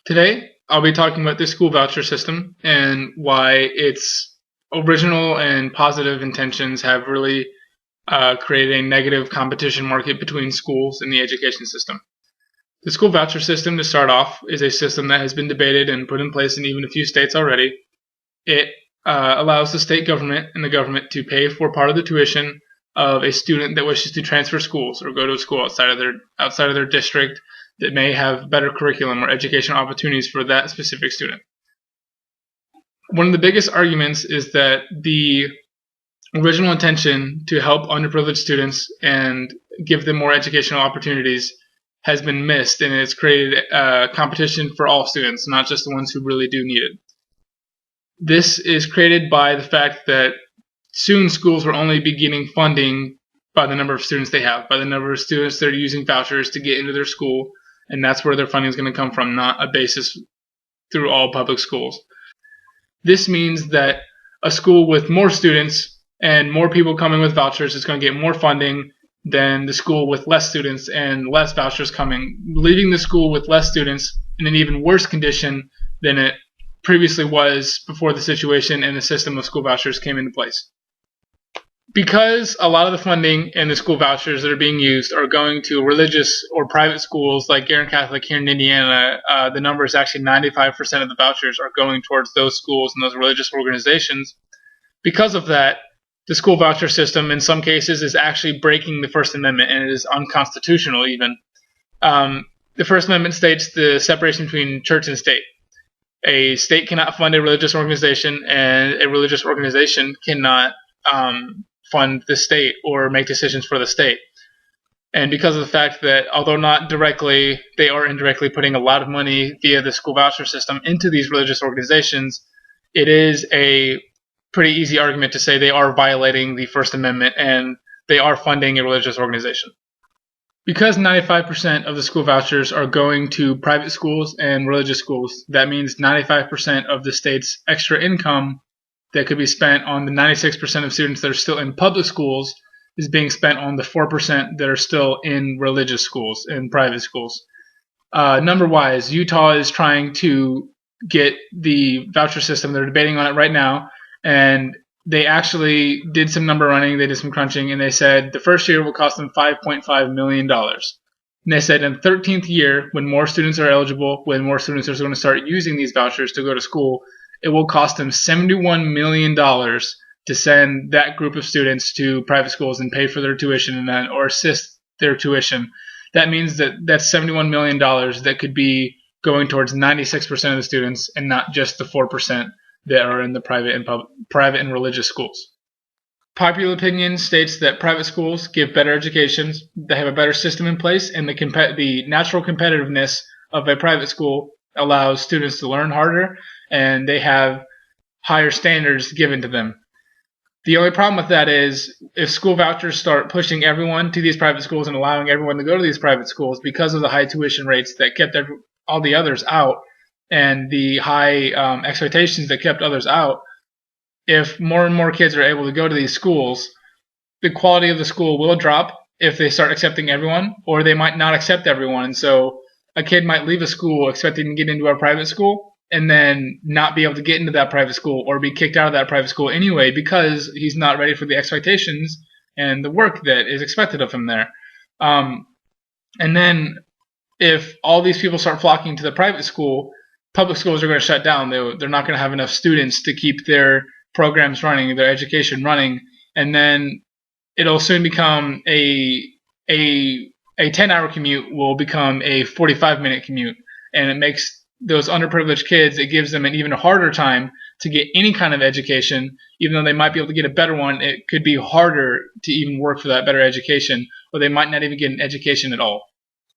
Today, I'll be talking about the school voucher system and why its original and positive intentions have really created a negative competition market between schools and the education system. The school voucher system, to start off, is a system that has been debated and put in place in even a few states already. It allows the state government and the government to pay for part of the tuition of a student that wishes to transfer schools or go to a school outside of their district that may have better curriculum or educational opportunities for that specific student. One of the biggest arguments is that the original intention to help underprivileged students and give them more educational opportunities has been missed, and it's created competition for all students, not just the ones who really do need it. This is created by the fact that soon schools will only be getting funding by the number of students they have, by the number of students that are using vouchers to get into their school, and that's where their funding is going to come from, not a basis through all public schools. This means that a school with more students and more people coming with vouchers is going to get more funding than the school with less students and less vouchers coming, leaving the school with less students in an even worse condition than it previously was before the situation and the system of school vouchers came into place. Because a lot of the funding and the school vouchers that are being used are going to religious or private schools like Guerin Catholic here in Indiana, the number is actually 95% of the vouchers are going towards those schools and those religious organizations. Because of that, the school voucher system in some cases is actually breaking the First Amendment, and it is unconstitutional even. The First Amendment states the separation between church and state. A state cannot fund a religious organization, and a religious organization cannot fund the state or make decisions for the state. And because of the fact that, although not directly, they are indirectly putting a lot of money via the school voucher system into these religious organizations, it is a pretty easy argument to say they are violating the First Amendment and they are funding a religious organization. Because 95% of the school vouchers are going to private schools and religious schools, that means 95% of the state's extra income that could be spent on the 96% of students that are still in public schools is being spent on the 4% that are still in religious schools and private schools. Number-wise, Utah is trying to get the voucher system. They're debating on it right now, and they actually did some number running. They did some crunching, and they said the first year will cost them $5.5 million. And they said in the 13th year, when more students are eligible, when more students are going to start using these vouchers to go to school, it will cost them $71 million to send that group of students to private schools and pay for their tuition or assist their tuition. That means that that's $71 million that could be going towards 96% of the students and not just the 4% that are in the private and religious schools. Popular opinion states that private schools give better educations, they have a better system in place, and the natural competitiveness of a private school allows students to learn harder, and they have higher standards given to them. The only problem with that is if school vouchers start pushing everyone to these private schools and allowing everyone to go to these private schools because of the high tuition rates that kept all the others out and the high expectations that kept others out, if more and more kids are able to go to these schools, the quality of the school will drop if they start accepting everyone, or they might not accept everyone. And so a kid might leave a school expecting to get into a private school and then not be able to get into that private school or be kicked out of that private school anyway because he's not ready for the expectations and the work that is expected of him there. And then if all these people start flocking to the private school, public schools are going to shut down. They're not going to have enough students to keep their programs running, their education running, and then it'll soon become a 10-hour commute will become a 45-minute commute, and it makes those underprivileged kids, it gives them an even harder time to get any kind of education. Even though they might be able to get a better one, it could be harder to even work for that better education, or they might not even get an education at all.